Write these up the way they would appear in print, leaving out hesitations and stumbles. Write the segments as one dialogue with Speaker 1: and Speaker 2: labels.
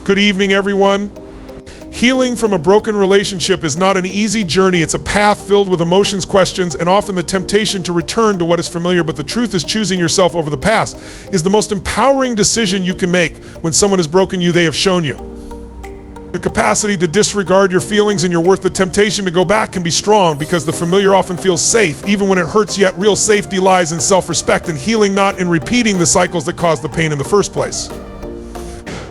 Speaker 1: Good evening, everyone. Healing from a broken relationship is not an easy journey. It's a path filled with emotions, questions, and often the temptation to return to what is familiar. But the truth is, choosing yourself over the past is the most empowering decision you can make. When someone has broken you, they have shown you the capacity to disregard your feelings and your worth. The temptation to go back can be strong because the familiar often feels safe, even when it hurts. Yet real safety lies in self-respect and healing, not in repeating the cycles that caused the pain in the first place.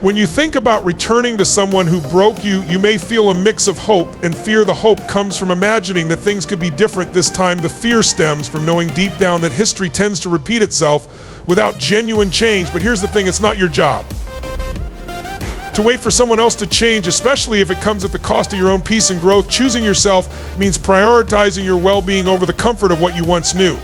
Speaker 1: When you think about returning to someone who broke you, you may feel a mix of hope and fear. The hope comes from imagining that things could be different this time. The fear stems from knowing deep down that history tends to repeat itself without genuine change. But here's the thing, it's not your job to wait for someone else to change, especially if it comes at the cost of your own peace and growth. Choosing yourself means prioritizing your well-being over the comfort of what you once knew.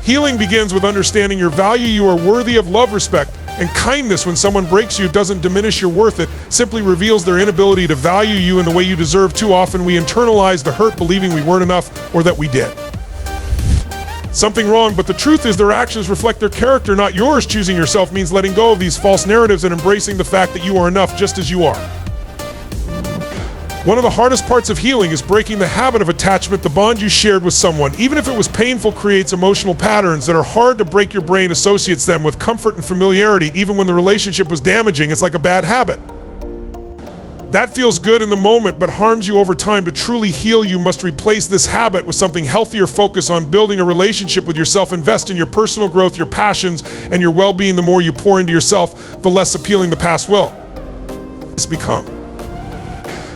Speaker 1: Healing begins with understanding your value. You are worthy of love, respect, and kindness. When someone breaks you, it doesn't diminish your worth. It simply reveals their inability to value you in the way you deserve. Too often we internalize the hurt, believing we weren't enough or that we did something wrong, but the truth is their actions reflect their character, not yours. Choosing yourself means letting go of these false narratives and embracing the fact that you are enough just as you are. One of the hardest parts of healing is breaking the habit of attachment. The bond you shared with someone, even if it was painful, creates emotional patterns that are hard to break. Your brain associates them with comfort and familiarity. Even when the relationship was damaging, it's like a bad habit that feels good in the moment but harms you over time. To truly heal, you must replace this habit with something healthier. Focus on building a relationship with yourself. Invest in your personal growth, your passions, and your well-being. The more you pour into yourself, the less appealing the past will become.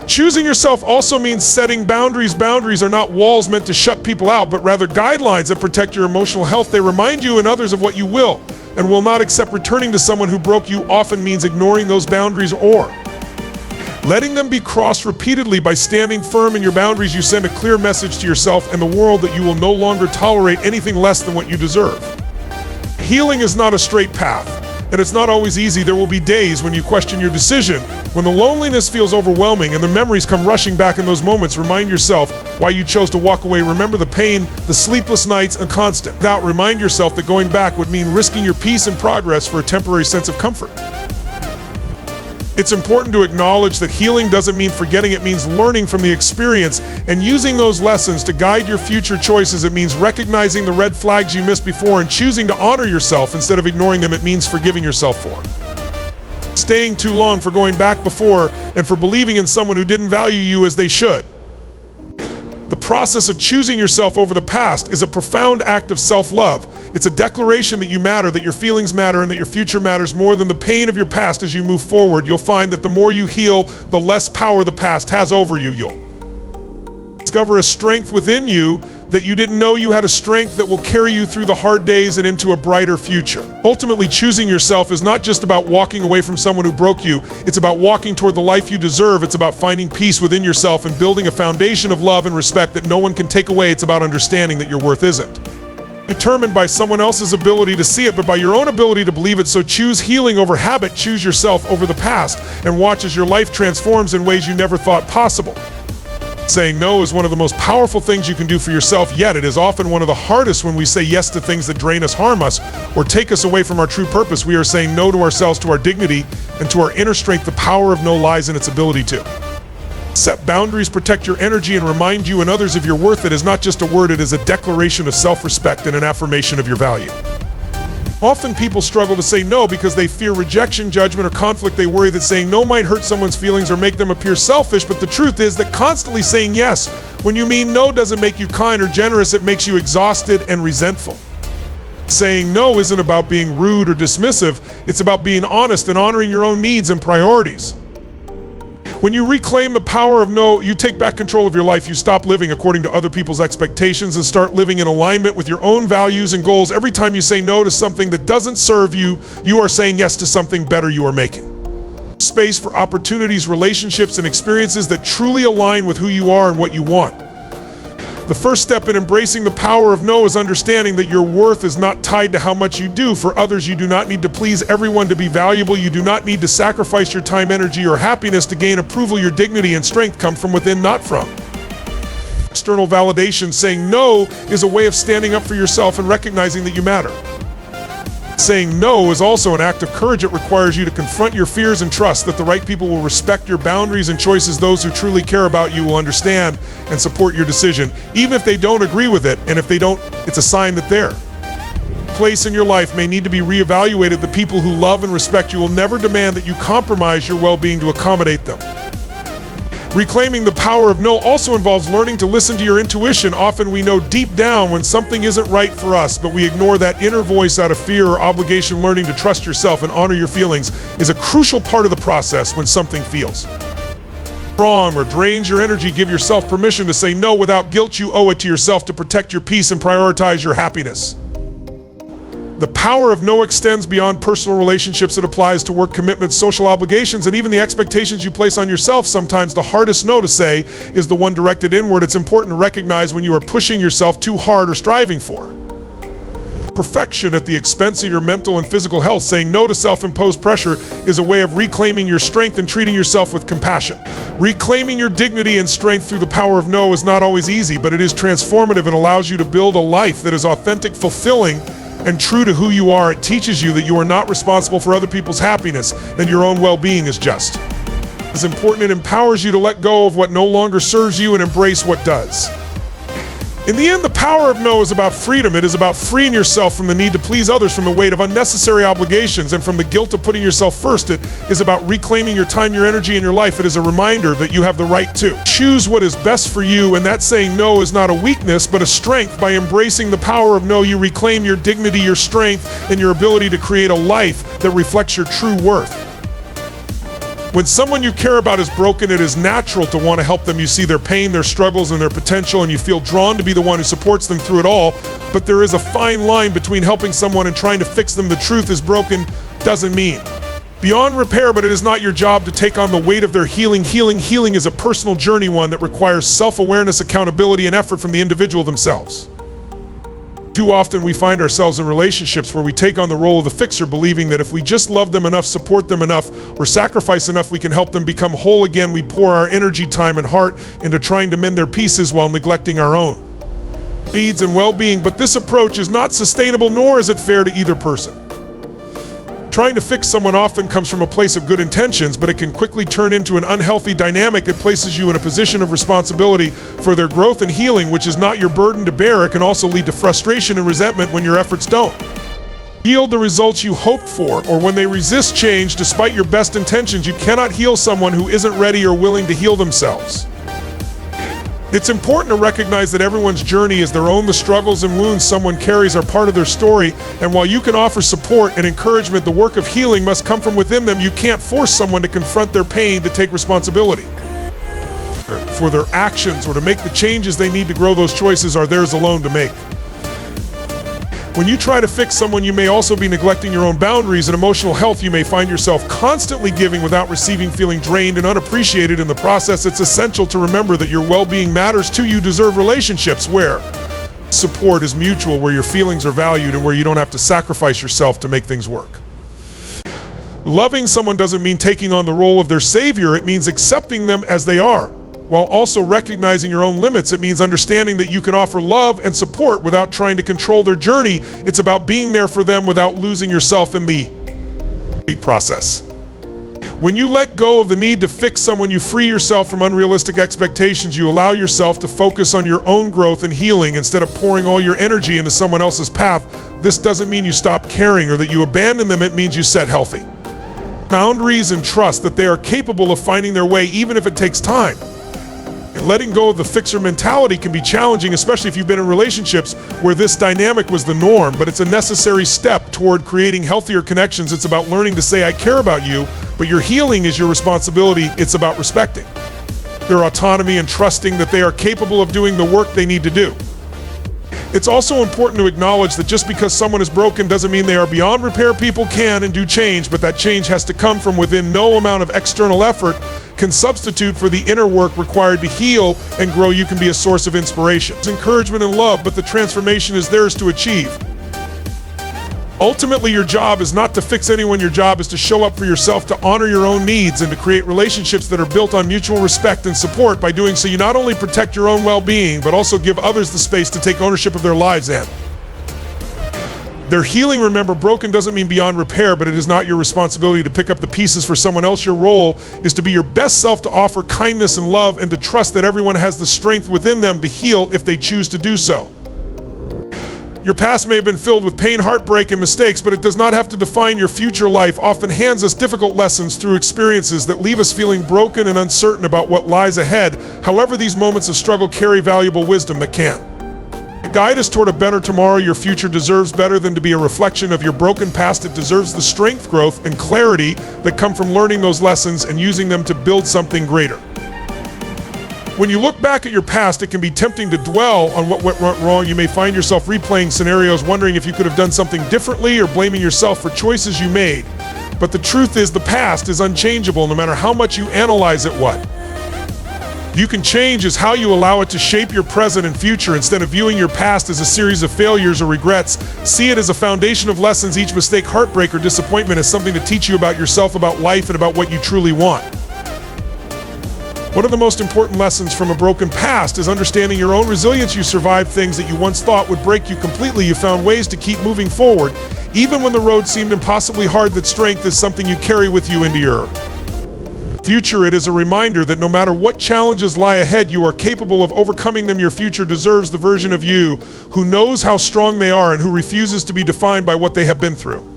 Speaker 1: Choosing yourself also means setting boundaries. Boundaries are not walls meant to shut people out, but rather guidelines that protect your emotional health. They remind you and others of what you will and will not accept. Returning to someone who broke you often means ignoring those boundaries or letting them be crossed repeatedly. By standing firm in your boundaries, you send a clear message to yourself and the world that you will no longer tolerate anything less than what you deserve. Healing is not a straight path, and it's not always easy. There will be days when you question your decision, when the loneliness feels overwhelming and the memories come rushing back. In those moments, remind yourself why you chose to walk away. Remember the pain, the sleepless nights, and constant doubt. Remind yourself that going back would mean risking your peace and progress for a temporary sense of comfort. It's important to acknowledge that healing doesn't mean forgetting. It means learning from the experience and using those lessons to guide your future choices. It means recognizing the red flags you missed before and choosing to honor yourself instead of ignoring them. It means forgiving yourself for staying too long, for going back before, and for believing in someone who didn't value you as they should. The process of choosing yourself over the past is a profound act of self-love. It's a declaration that you matter, that your feelings matter, and that your future matters more than the pain of your past. As you move forward, you'll find that the more you heal, the less power the past has over you. You'll discover a strength within you that you didn't know you had, a strength that will carry you through the hard days and into a brighter future. Ultimately, choosing yourself is not just about walking away from someone who broke you. It's about walking toward the life you deserve. It's about finding peace within yourself and building a foundation of love and respect that no one can take away. It's about understanding that your worth isn't determined by someone else's ability to see it, but by your own ability to believe it. So choose healing over habit. Choose yourself over the past, and watch as your life transforms in ways you never thought possible. Saying no is one of the most powerful things you can do for yourself, yet it is often one of the hardest. When we say yes to things that drain us, harm us, or take us away from our true purpose, we are saying no to ourselves, to our dignity, and to our inner strength. The power of no lies in its ability to set boundaries, protect your energy, and remind you and others of your worth. It is not just a word, it is a declaration of self-respect and an affirmation of your value. Often people struggle to say no because they fear rejection, judgment, or conflict. They worry that saying no might hurt someone's feelings or make them appear selfish, but the truth is that constantly saying yes when you mean no doesn't make you kind or generous. It makes you exhausted and resentful. Saying no isn't about being rude or dismissive. It's about being honest and honoring your own needs and priorities. When you reclaim the power of no, you take back control of your life. You stop living according to other people's expectations and start living in alignment with your own values and goals. Every time you say no to something that doesn't serve you, you are saying yes to something better you are making space for opportunities, relationships, and experiences that truly align with who you are and what you want. The first step in embracing the power of no is understanding that your worth is not tied to how much you do for others. You do not need to please everyone to be valuable. You do not need to sacrifice your time, energy, or happiness to gain approval. Your dignity and strength come from within, not from external validation. Saying no is a way of standing up for yourself and recognizing that you matter. Saying no is also an act of courage. It requires you to confront your fears and trust that the right people will respect your boundaries and choices. Those who truly care about you will understand and support your decision, even if they don't agree with it. And if they don't, it's a sign that their place in your life may need to be reevaluated. The people who love and respect you will never demand that you compromise your well-being to accommodate them. Reclaiming the power of no also involves learning to listen to your intuition. Often we know deep down when something isn't right for us, but we ignore that inner voice out of fear or obligation. Learning to trust yourself and honor your feelings is a crucial part of the process. When something feels wrong or drains your energy, give yourself permission to say no without guilt. You owe it to yourself to protect your peace and prioritize your happiness. The power of no extends beyond personal relationships. It applies to work commitments, social obligations, and even the expectations you place on yourself. Sometimes the hardest no to say is the one directed inward. It's important to recognize when you are pushing yourself too hard or striving for perfection at the expense of your mental and physical health. Saying no to self-imposed pressure is a way of reclaiming your strength and treating yourself with compassion. Reclaiming your dignity and strength through the power of no is not always easy, but it is transformative and allows you to build a life that is authentic, fulfilling, and true to who you are. It teaches you that you are not responsible for other people's happiness, and your own well-being is just as important. It empowers you to let go of what no longer serves you and embrace what does. In the end, the power of no is about freedom. It is about freeing yourself from the need to please others, from the weight of unnecessary obligations, and from the guilt of putting yourself first. It is about reclaiming your time, your energy, and your life. It is a reminder that you have the right to choose what is best for you, and that saying no is not a weakness, but a strength. By embracing the power of no, you reclaim your dignity, your strength, and your ability to create a life that reflects your true worth. When someone you care about is broken, it is natural to want to help them. You see their pain, their struggles, and their potential, and you feel drawn to be the one who supports them through it all. But there is a fine line between helping someone and trying to fix them. The truth is, broken doesn't mean beyond repair, but it is not your job to take on the weight of their healing. Healing is a personal journey, one that requires self-awareness, accountability, and effort from the individual themselves. Too often we find ourselves in relationships where we take on the role of the fixer, believing that if we just love them enough, support them enough, or sacrifice enough, we can help them become whole again. We pour our energy, time, and heart into trying to mend their pieces while neglecting our own needs and well-being. But this approach is not sustainable, nor is it fair to either person. Trying to fix someone often comes from a place of good intentions, but it can quickly turn into an unhealthy dynamic. It places you in a position of responsibility for their growth and healing, which is not your burden to bear. It can also lead to frustration and resentment when your efforts don't yield the results you hoped for, or when they resist change despite your best intentions. You cannot heal someone who isn't ready or willing to heal themselves. It's important to recognize that everyone's journey is their own. The struggles and wounds someone carries are part of their story, and while you can offer support and encouragement, the work of healing must come from within them. You can't force someone to confront their pain, to take responsibility for their actions, or to make the changes they need to grow. Those choices are theirs alone to make. When you try to fix someone, you may also be neglecting your own boundaries and emotional health. You may find yourself constantly giving without receiving, feeling drained and unappreciated in the process. It's essential to remember that your well-being matters too. You deserve relationships where support is mutual, where your feelings are valued, and where you don't have to sacrifice yourself to make things work. Loving someone doesn't mean taking on the role of their savior. It means accepting them as they are, while also recognizing your own limits. It means understanding that you can offer love and support without trying to control their journey. It's about being there for them without losing yourself in the process. When you let go of the need to fix someone, you free yourself from unrealistic expectations. You allow yourself to focus on your own growth and healing instead of pouring all your energy into someone else's path. This doesn't mean you stop caring or that you abandon them. It means you set healthy boundaries and trust that they are capable of finding their way, even if it takes time. And letting go of the fixer mentality can be challenging, especially if you've been in relationships where this dynamic was the norm, but it's a necessary step toward creating healthier connections. It's about learning to say, I care about you, but your healing is your responsibility. It's about respecting their autonomy and trusting that they are capable of doing the work they need to do. It's also important to acknowledge that just because someone is broken doesn't mean they are beyond repair. People can and do change, but that change has to come from within. No amount of external effort can substitute for the inner work required to heal and grow. You can be a source of inspiration, encouragement, and love, but the transformation is theirs to achieve. Ultimately, your job is not to fix anyone. Your job is to show up for yourself, to honor your own needs, and to create relationships that are built on mutual respect and support. By doing so, you not only protect your own well-being, but also give others the space to take ownership of their lives and Their healing, remember, broken doesn't mean beyond repair, but it is not your responsibility to pick up the pieces for someone else. Your role is to be your best self, to offer kindness and love, and to trust that everyone has the strength within them to heal if they choose to do so. Your past may have been filled with pain, heartbreak, and mistakes, but it does not have to define your future. Life often hands us difficult lessons through experiences that leave us feeling broken and uncertain about what lies ahead. However, these moments of struggle carry valuable wisdom that can guide us toward a better tomorrow. Your future deserves better than to be a reflection of your broken past. It deserves the strength, growth, and clarity that come from learning those lessons and using them to build something greater. When you look back at your past, it can be tempting to dwell on what went wrong. You may find yourself replaying scenarios, wondering if you could have done something differently, or blaming yourself for choices you made. But the truth is, the past is unchangeable no matter how much you analyze it. What you can change is how you allow it to shape your present and future. Instead of viewing your past as a series of failures or regrets, see it as a foundation of lessons. Each mistake, heartbreak, or disappointment is something to teach you about yourself, about life, and about what you truly want. One of the most important lessons from a broken past is understanding your own resilience. You survived things that you once thought would break you completely. You found ways to keep moving forward, even when the road seemed impossibly hard. That strength is something you carry with you into your future. It is a reminder that no matter what challenges lie ahead, you are capable of overcoming them. Your future deserves the version of you who knows how strong they are and who refuses to be defined by what they have been through.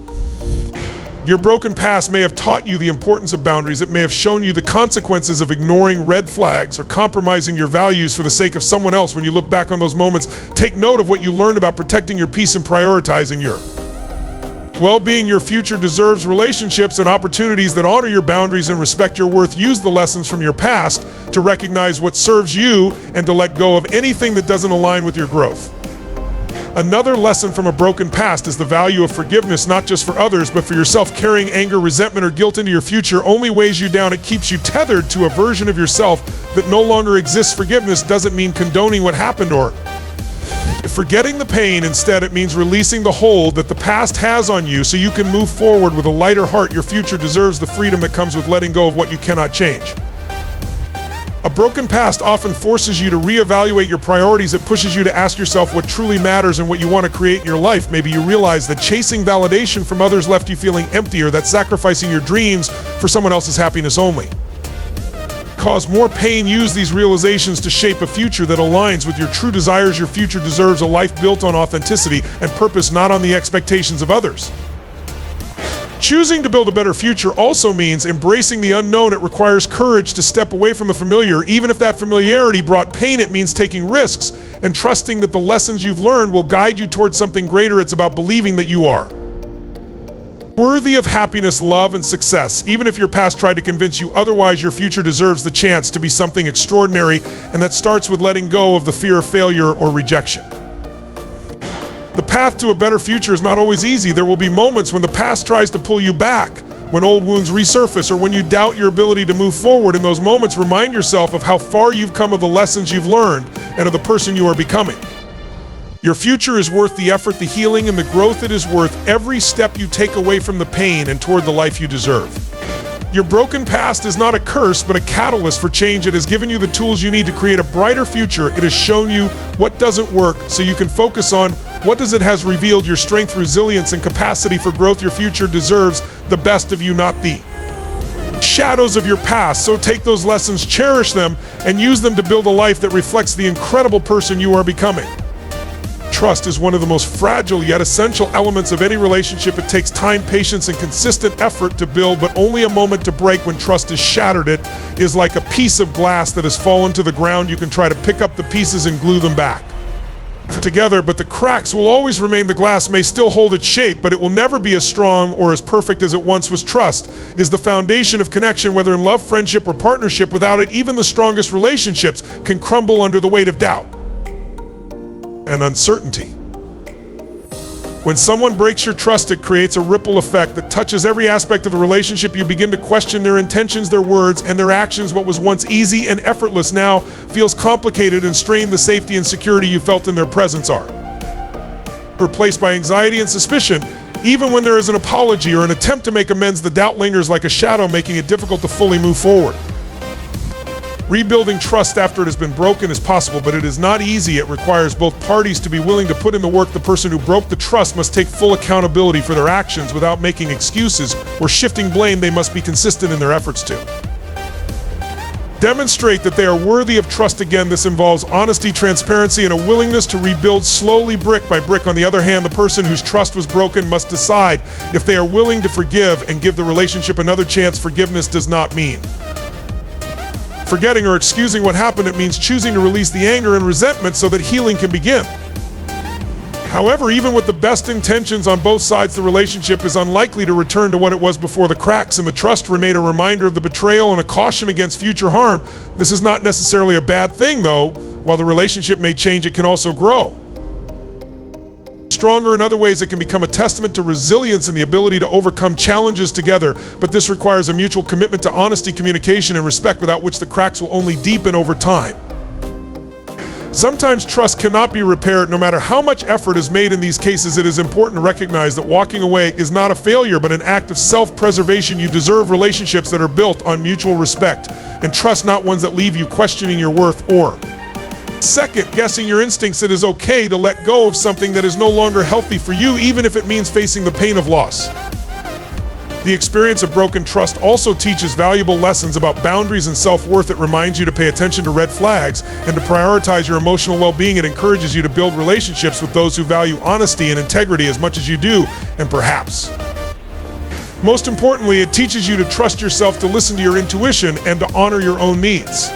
Speaker 1: Your broken past may have taught you the importance of boundaries. It may have shown you the consequences of ignoring red flags or compromising your values for the sake of someone else. When you look back on those moments, take note of what you learned about protecting your peace and prioritizing your well-being. Your future deserves relationships and opportunities that honor your boundaries and respect your worth. Use the lessons from your past to recognize what serves you and to let go of anything that doesn't align with your growth. Another lesson from a broken past is the value of forgiveness, not just for others, but for yourself. Carrying anger, resentment, or guilt into your future only weighs you down. It keeps you tethered to a version of yourself that no longer exists. Forgiveness doesn't mean condoning what happened or forgetting the pain. Instead, it means releasing the hold that the past has on you so you can move forward with a lighter heart. Your future deserves the freedom that comes with letting go of what you cannot change. A broken past often forces you to reevaluate your priorities. It pushes you to ask yourself what truly matters and what you want to create in your life. Maybe you realize that chasing validation from others left you feeling empty, or that sacrificing your dreams for someone else's happiness only caused more pain. Use these realizations to shape a future that aligns with your true desires. Your future deserves a life built on authenticity and purpose, not on the expectations of others. Choosing to build a better future also means embracing the unknown. It requires courage to step away from the familiar. Even if that familiarity brought pain, it means taking risks and trusting that the lessons you've learned will guide you towards something greater. It's about believing that you are worthy of happiness, love, and success. Even if your past tried to convince you otherwise, your future deserves the chance to be something extraordinary, and that starts with letting go of the fear of failure or rejection. The path to a better future is not always easy. There will be moments when the past tries to pull you back, when old wounds resurface, or when you doubt your ability to move forward. In those moments, remind yourself of how far you've come, of the lessons you've learned, and of the person you are becoming. Your future is worth the effort, the healing, and the growth. It is worth every step you take away from the pain and toward the life you deserve. Your broken past is not a curse, but a catalyst for change. It has given you the tools you need to create a brighter future. It has shown you what doesn't work so you can focus on what does. It has revealed your strength, resilience, and capacity for growth. Your future deserves the best of you, not the shadows of your past. So take those lessons, cherish them, and use them to build a life that reflects the incredible person you are becoming. Trust is one of the most fragile yet essential elements of any relationship. It takes time, patience, and consistent effort to build, but only a moment to break. When trust is shattered, it is like a piece of glass that has fallen to the ground. You can try to pick up the pieces and glue them back together, but the cracks will always remain. The glass may still hold its shape, but it will never be as strong or as perfect as it once was. Trust is the foundation of connection, whether in love, friendship, or partnership. Without it, even the strongest relationships can crumble under the weight of doubt and uncertainty. When someone breaks your trust, it creates a ripple effect that touches every aspect of the relationship. You begin to question their intentions, their words, and their actions. What was once easy and effortless now feels complicated and strained. The safety and security you felt in their presence are replaced by anxiety and suspicion. Even when there is an apology or an attempt to make amends, the doubt lingers like a shadow, making it difficult to fully move forward. Rebuilding trust after it has been broken is possible, but it is not easy. It requires both parties to be willing to put in the work. The person who broke the trust must take full accountability for their actions without making excuses or shifting blame. They must be consistent in their efforts to demonstrate that they are worthy of trust again. This involves honesty, transparency, and a willingness to rebuild slowly, brick by brick. On the other hand, the person whose trust was broken must decide if they are willing to forgive and give the relationship another chance. Forgiveness does not mean forgetting or excusing what happened. It means choosing to release the anger and resentment so that healing can begin. However, even with the best intentions on both sides, the relationship is unlikely to return to what it was before. The cracks in the trust remain a reminder of the betrayal and a caution against future harm. This is not necessarily a bad thing, though. While the relationship may change, it can also grow stronger. In other ways, it can become a testament to resilience and the ability to overcome challenges together. But this requires a mutual commitment to honesty, communication, and respect, without which the cracks will only deepen over time. Sometimes trust cannot be repaired no matter how much effort is made. In these cases, it is important to recognize that walking away is not a failure, but an act of self-preservation. You deserve relationships that are built on mutual respect and trust, not ones that leave you questioning your worth or second-guessing your instincts. It is okay to let go of something that is no longer healthy for you, even if it means facing the pain of loss. The experience of broken trust also teaches valuable lessons about boundaries and self-worth. It reminds you to pay attention to red flags and to prioritize your emotional well-being. It encourages you to build relationships with those who value honesty and integrity as much as you do, and perhaps most importantly, it teaches you to trust yourself, to listen to your intuition, and to honor your own needs.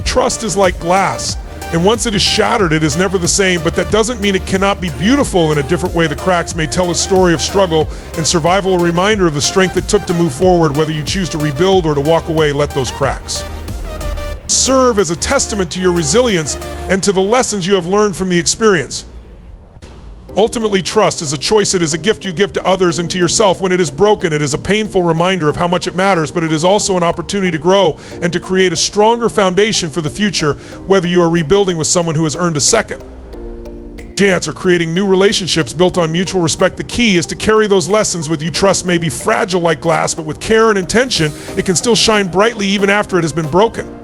Speaker 1: Trust is like glass, and once it is shattered, it is never the same, but that doesn't mean it cannot be beautiful in a different way. The cracks may tell a story of struggle and survival, a reminder of the strength it took to move forward. Whether you choose to rebuild or to walk away, let those cracks serve as a testament to your resilience and to the lessons you have learned from the experience. Ultimately, trust is a choice. It is a gift you give to others and to yourself. When it is broken, it is a painful reminder of how much it matters, but it is also an opportunity to grow and to create a stronger foundation for the future. Whether you are rebuilding with someone who has earned a second chance or creating new relationships built on mutual respect, the key is to carry those lessons with you. Trust may be fragile like glass, but with care and intention, it can still shine brightly even after it has been broken.